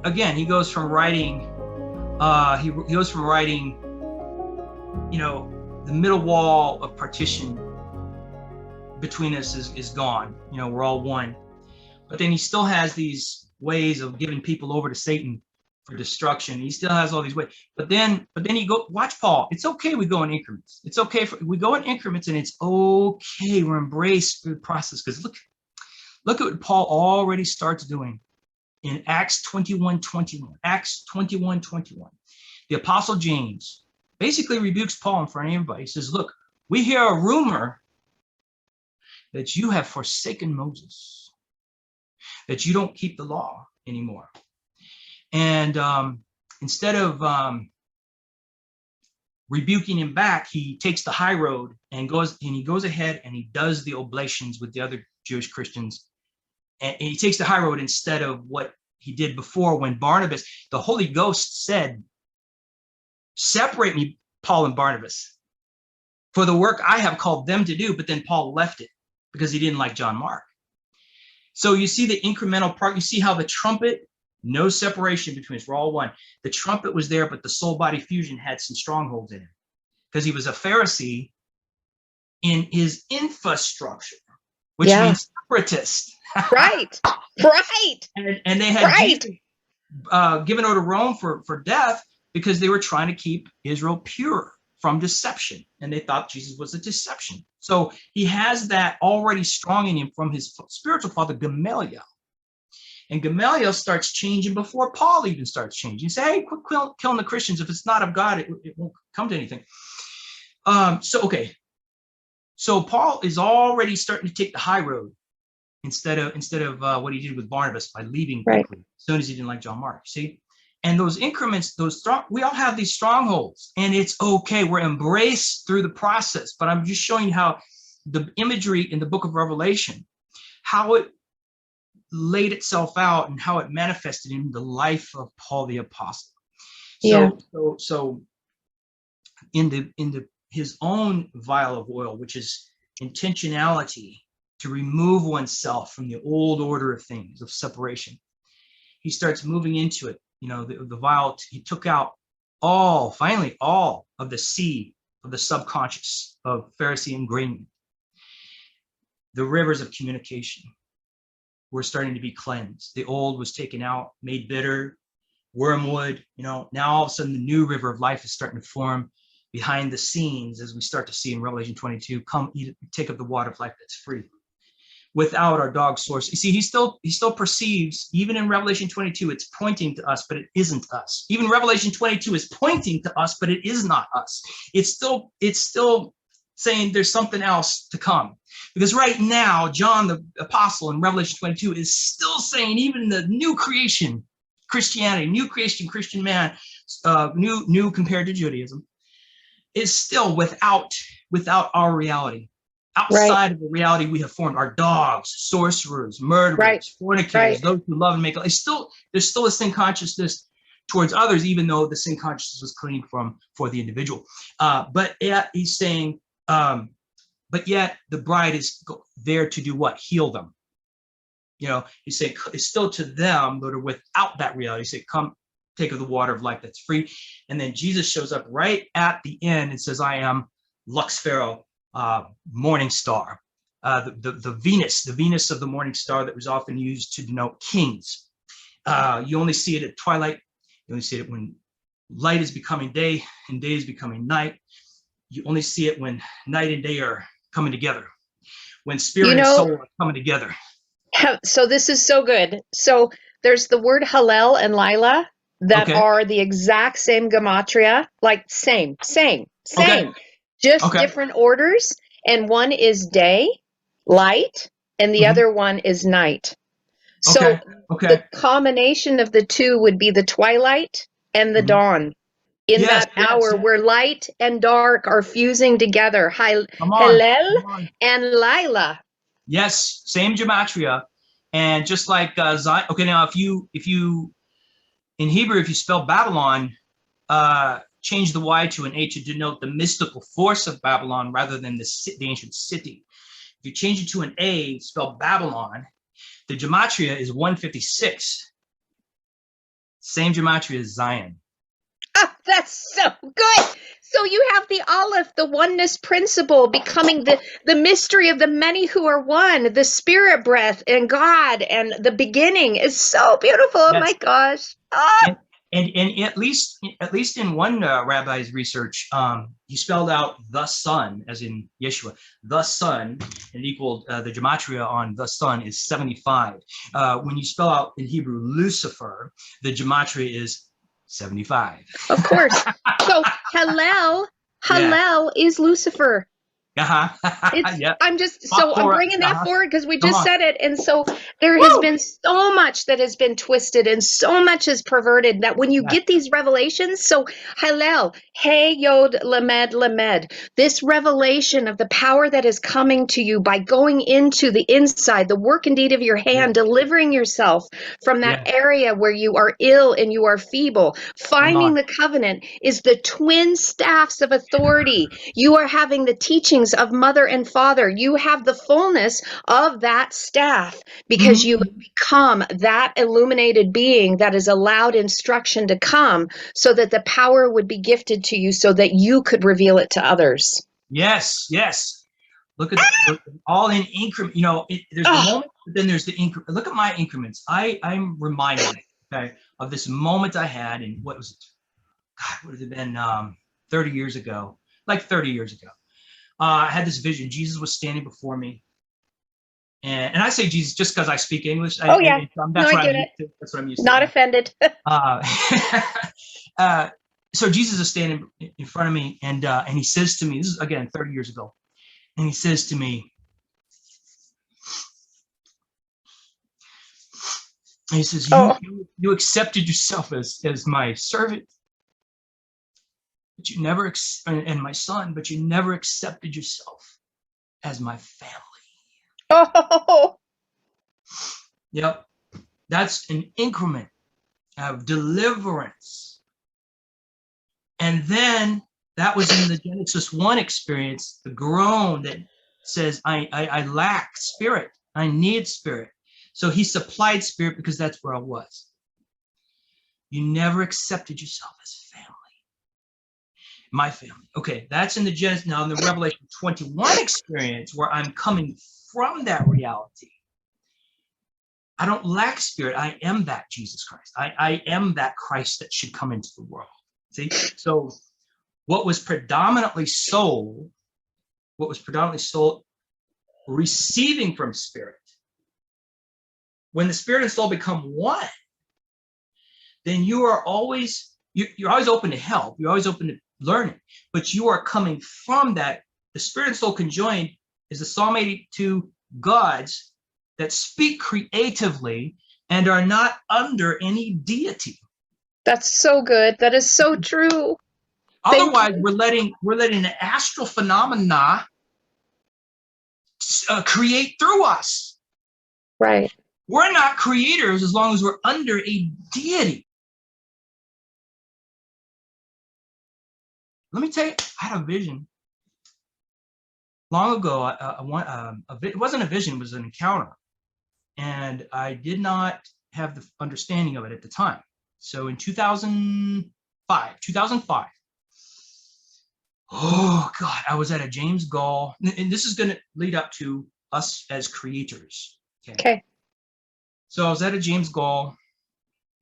again, he goes from writing, he goes from writing, the middle wall of partition between us is gone. We're all one. But then he still has these ways of giving people over to Satan for destruction. He still has all these ways. But then you go watch Paul. It's okay we go in increments. It's okay we go in increments, and it's okay. We're embraced through the process. Because look at what Paul already starts doing in Acts 21:21. Acts 21:21. The Apostle James basically rebukes Paul in front of everybody. He says, look, we hear a rumor that you have forsaken Moses, that you don't keep the law anymore. And instead of rebuking him back, he takes the high road and he goes ahead and he does the oblations with the other Jewish Christians. And he takes the high road instead of what he did before, when Barnabas, the Holy Ghost said, separate me, Paul and Barnabas, for the work I have called them to do. But then Paul left it because he didn't like John Mark. So you see the incremental part. You see how the trumpet, no separation between us. We're all one. The trumpet was there, but the soul body fusion had some strongholds in it because he was a Pharisee in his infrastructure, which means separatist. Right. And they had Jesus, given over to Rome for death because they were trying to keep Israel pure from deception. And they thought Jesus was a deception. So he has that already strong in him from his spiritual father, Gamaliel. And Gamaliel starts changing before Paul even starts changing. He says, hey, quit killing the Christians. If it's not of God, it won't come to anything. So Paul is already starting to take the high road instead of what he did with Barnabas by leaving quickly as soon as he didn't like John Mark. See? And those increments, we all have these strongholds, and it's okay. We're embraced through the process. But I'm just showing you how the imagery in the book of Revelation, how it laid itself out and how it manifested in the life of Paul the Apostle. So in his own vial of oil, which is intentionality to remove oneself from the old order of things, of separation, he starts moving into it. The vial, he took out finally all of the seed of the subconscious of Pharisee ingrainment. The rivers of communication were starting to be cleansed. The old was taken out, made bitter, wormwood. Now all of a sudden the new river of life is starting to form behind the scenes, as we start to see in Revelation 22. Come eat, take up the water of life that's free. Without our dog source. You see, he still perceives, even in Revelation 22, it's pointing to us, but it isn't us. Even Revelation 22 is pointing to us, but it is not us. It's still saying there's something else to come. Because right now, John the Apostle in Revelation 22 is still saying, even the new creation, Christianity, new creation, Christian man, new compared to Judaism, is still without our reality. Outside of the reality we have formed, our dogs, sorcerers, murderers, fornicators, those who love and make. There's still a sin consciousness towards others, even though the sin consciousness was clean for the individual. But yet he's saying, but yet the bride is there to do what? Heal them. He's saying it's still to them that are without that reality. He said, come take of the water of life that's free. And then Jesus shows up right at the end and says, I am Lucifer Morning Star, the Venus of the morning star that was often used to denote kings. You only see it at twilight. You only see it when light is becoming day and day is becoming night. You only see it when night and day are coming together, when spirit and soul are coming together. So this is so good. So there's the word Hillel and Lillah that are the exact same gematria, like same. Just different orders, and one is day, light, and the other one is night. So the combination of the two would be the twilight and the dawn. In that hour where light and dark are fusing together, Hillel and Lillah. Yes, same gematria, and just like Zion. Okay, now if you in Hebrew, if you spell Babylon, change the Y to an A to denote the mystical force of Babylon rather than the ancient city. If you change it to an A, spell Babylon, the gematria is 156. Same gematria as Zion. Oh, that's so good. So you have the Aleph, the oneness principle, becoming the mystery of the many who are one, the spirit breath and God and the beginning is so beautiful. Oh my gosh. Ah. And at least in one rabbi's research, he spelled out the Son, as in Yeshua, the Son, and equaled the gematria on the Son is 75. When you spell out in Hebrew Lucifer, the gematria is 75. Of course. So Hillel is Lucifer. Yeah. I'm bringing that forward because we just said it. And so there has been so much that has been twisted and so much is perverted that when you get these revelations, so Hillel, Hey Yod Lamed Lamed, this revelation of the power that is coming to you by going into the inside, the work and deed of your hand, delivering yourself from that area where you are ill and you are feeble, finding the covenant is the twin staffs of authority. You are having the teachings of mother and father. You have the fullness of that staff because you have become that illuminated being that is allowed instruction to come so that the power would be gifted to you so that you could reveal it to others. Yes. Look at all in increment. You know, there's the moment, but then there's the increment. Look at my increments. I'm reminded of this moment I had in what was it? God, would it have been 30 years ago? Like 30 years ago. I had this vision. Jesus was standing before me. And I say Jesus just because I speak English. That's what I'm used to. Not offended. So Jesus is standing in front of me, and he says to me, this is, again, 30 years ago, and he says to me, he says, you accepted yourself as my servant, but you never, and my son, but you never accepted yourself as my family. Oh. Yep. That's an increment of deliverance. And then that was in the Genesis 1 experience, the groan that says, I lack spirit. I need spirit. So he supplied spirit because that's where I was. You never accepted yourself as family. My family. Okay, that's in the Genesis. Now in the Revelation 21 experience where I'm coming from that reality. I don't lack spirit. I am that Jesus Christ. I am that Christ that should come into the world. See? So what was predominantly soul, receiving from spirit. When the spirit and soul become one, then you are always, you're always open to help. You're always open to learning, but you are coming from that. The spirit and soul conjoined is the Psalm 82 gods that speak creatively and are not under any deity. That's so good. That is so true. Otherwise, we're letting the astral phenomena create through us. Right. We're not creators as long as we're under a deity. Let me tell you, I had a vision long ago. It wasn't a vision, it was an encounter. And I did not have the understanding of it at the time. So in 2005, oh God, I was at a James Gall, and this is going to lead up to us as creators. Okay. So I was at a James Gall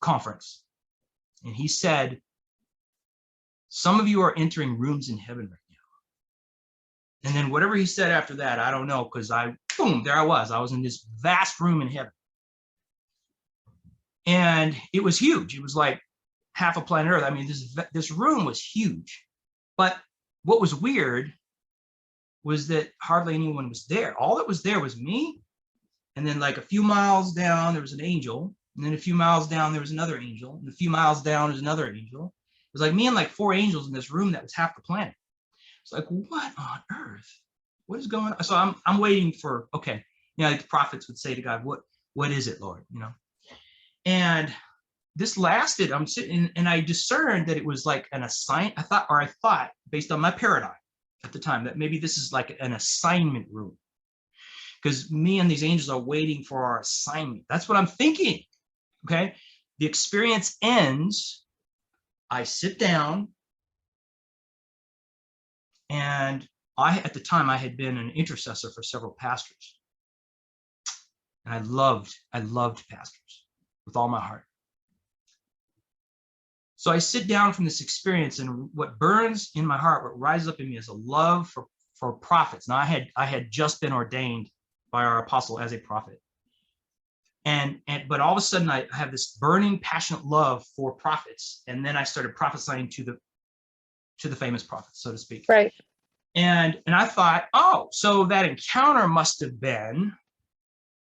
conference, and he said, some of you are entering rooms in heaven right now. And then whatever he said after that, I don't know, because boom, there I was in this vast room in heaven. And it was huge. It was like half a planet Earth. I mean, this room was huge. But what was weird was that hardly anyone was there. All that was there was me. And then like a few miles down, there was an angel. And then a few miles down, there was another angel. And a few miles down, there's another angel. It was like me and like 4 angels in this room that was half the planet. It's like, what on earth? What is going on? So I'm waiting for, okay. You know, like the prophets would say to God, what is it, Lord? You know? And this lasted, I'm sitting, and I discerned that it was like an assignment. I thought, based on my paradigm at the time, that maybe this is like an assignment room. Because me and these angels are waiting for our assignment. That's what I'm thinking. Okay. the experience ends. I sit down, and at the time, I had been an intercessor for several pastors. And I loved pastors with all my heart. So I sit down from this experience, and what burns in my heart, what rises up in me, is a love for prophets. Now, I had just been ordained by our apostle as a prophet. But all of a sudden I have this burning, passionate love for prophets. And then I started prophesying to the famous prophets, so to speak. Right. And I thought, oh, so that encounter must have been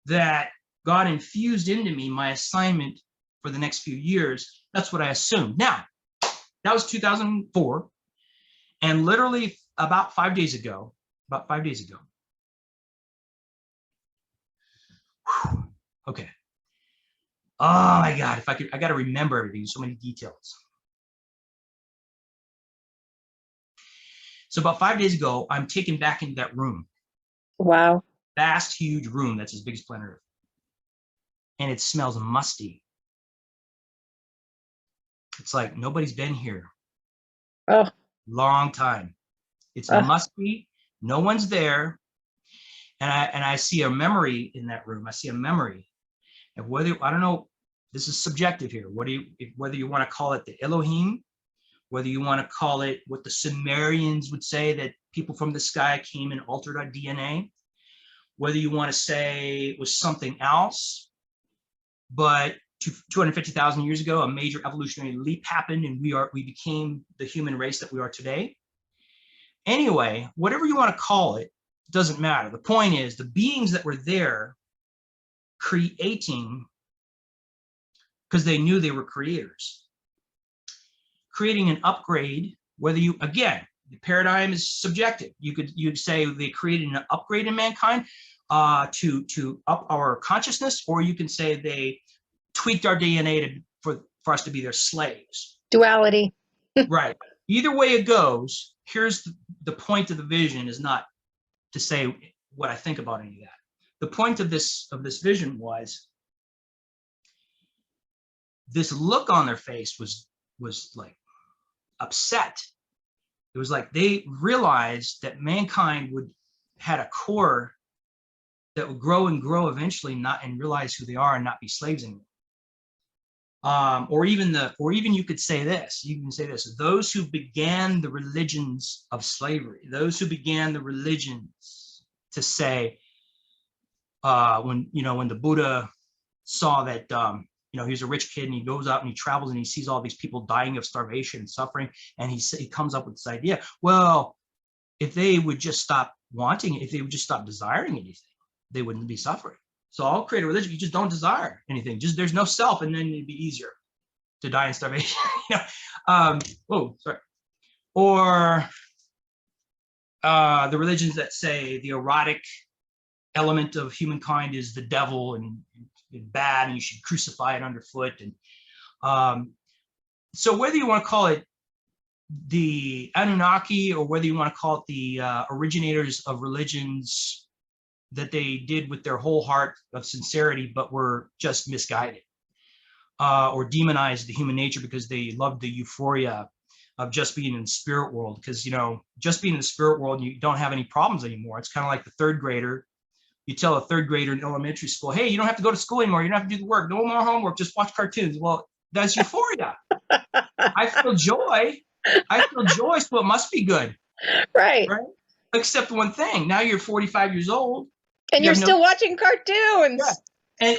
that God infused into me my assignment for the next few years. That's what I assumed. Now, that was 2004. And literally about 5 days ago, whew, okay. Oh my God, I got to remember everything, so many details. So about 5 days ago, I'm taken back into that room. Wow. Vast, huge room that's as big as planet Earth. And it smells musty. It's like nobody's been here. Oh. Long time. It's musty. No one's there. And I see a memory in that room. I see a memory. And whether, I don't know, this is subjective here. Whether you want to call it the Elohim, whether you want to call it what the Sumerians would say, that people from the sky came and altered our DNA, whether you want to say it was something else, but 250,000 years ago, a major evolutionary leap happened, and we became the human race that we are today. Anyway, whatever you want to call it, doesn't matter. The point is, the beings that were there creating, because they knew they were creators, creating an upgrade, whether you, again, the paradigm is subjective. You'd say they created an upgrade in mankind to up our consciousness, or you can say they tweaked our DNA for us to be their slaves. Duality. Right. Either way it goes, here's the point of the vision, is not to say what I think about any of that. The point of this vision was, this look on their face was like upset. It was like they realized that mankind had a core that would grow and grow eventually, and realize who they are and not be slaves anymore. Or even you could say this. You can say this: those who began the religions of slavery, those who began the religions to say, when the Buddha saw that he was a rich kid, and he goes out and he travels and he sees all these people dying of starvation and suffering, and he comes up with this idea. Well, if they would just stop wanting it, if they would just stop desiring anything, they wouldn't be suffering. So I'll create a religion. You just don't desire anything. Just there's no self, and then it'd be easier to die in starvation. Or the religions that say the erotic element of humankind is the devil and bad, and you should crucify it underfoot. And so whether you want to call it the Anunnaki, or whether you want to call it the originators of religions that they did with their whole heart of sincerity, but were just misguided, or demonized the human nature because they loved the euphoria of just being in the spirit world. Because, just being in the spirit world, you don't have any problems anymore. It's kind of like the third grader. You tell a third grader in elementary school, hey, you don't have to go to school anymore. You don't have to do the work. No more homework. Just watch cartoons. Well, that's euphoria. I feel joy. So it must be good. Right. Except one thing. Now you're 45 years old. And you're still watching cartoons. Yeah.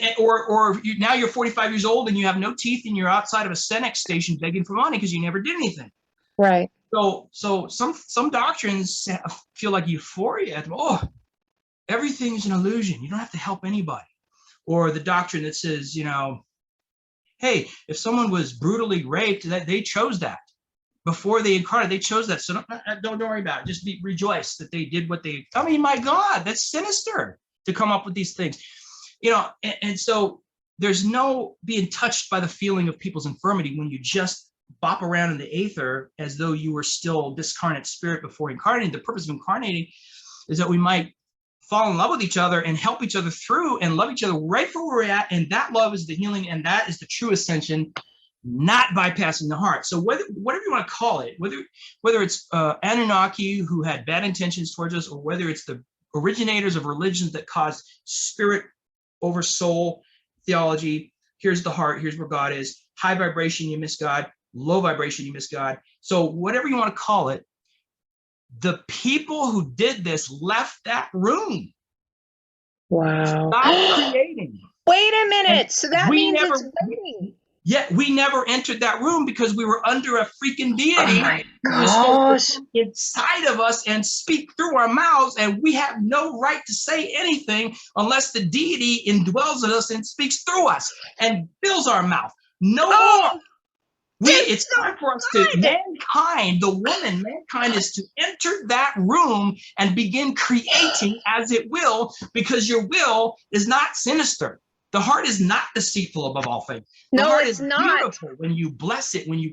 Now you're 45 years old and you have no teeth, and you're outside of a Senex station begging for money because you never did anything. Right. So some doctrines feel like euphoria. Oh, everything's an illusion. You don't have to help anybody. Or the doctrine that says, hey, if someone was brutally raped, that they chose that. Before they incarnated, they chose that. So don't worry about it. Just rejoice that they did what they. I mean, my God, that's sinister to come up with these things, And so there's no being touched by the feeling of people's infirmity when you just bop around in the aether as though you were still discarnate spirit before incarnating. The purpose of incarnating is that we might fall in love with each other and help each other through and love each other right where we're at. And that love is the healing, and that is the true ascension, not bypassing the heart. So whatever you want to call it, whether it's Anunnaki who had bad intentions towards us, or whether it's the originators of religions that caused spirit over soul theology, here's the heart, here's where God is. High vibration, you miss God. Low vibration, you miss God. So whatever you want to call it, the people who did this left that room. Wow. Stop creating. Wait a minute. And so that means it's waiting. Yeah, we never entered that room because we were under a freaking deity. Oh my who was supposed to gosh. come inside of us and speak through our mouths, and we have no right to say anything unless the deity indwells in us and speaks through us and fills our mouth. No more. It's time for us to, mankind is to enter that room and begin creating as it will, because your will is not sinister. The heart is not deceitful above all things. The No, heart it's is not. beautiful when you bless it, when you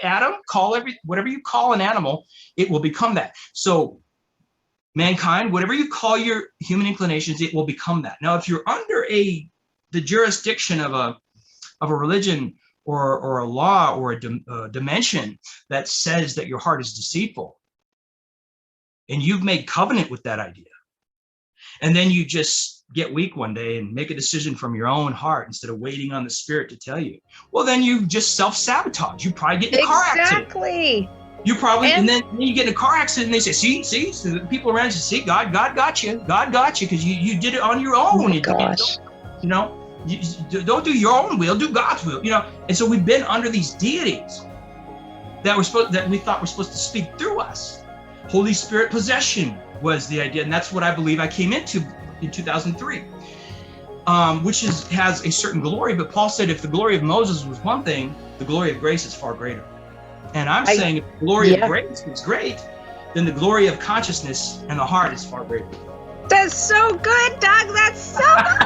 Adam, whatever you call an animal, it will become that. So mankind, whatever you call your human inclinations, it will become that. Now, if you're under the jurisdiction of a religion or a law or a dimension that says that your heart is deceitful, and you've made covenant with that idea, and then you just get weak one day and make a decision from your own heart instead of waiting on the spirit to tell you, well, then you just self-sabotage. You probably get in a car accident. Exactly. You probably, and then you get in a car accident and they say, see, so the people around you say, see, God got you, because you did it on your own. Oh my gosh. You don't do your own will, do God's will, And so we've been under these deities that we thought were supposed to speak through us. Holy Spirit possession was the idea, and that's what I believe I came into in 2003, which has a certain glory. But Paul said if the glory of Moses was one thing, the glory of grace is far greater. And I'm saying if the glory of grace is great, then the glory of consciousness and the heart is far greater. That's so good, Doug. That's so good.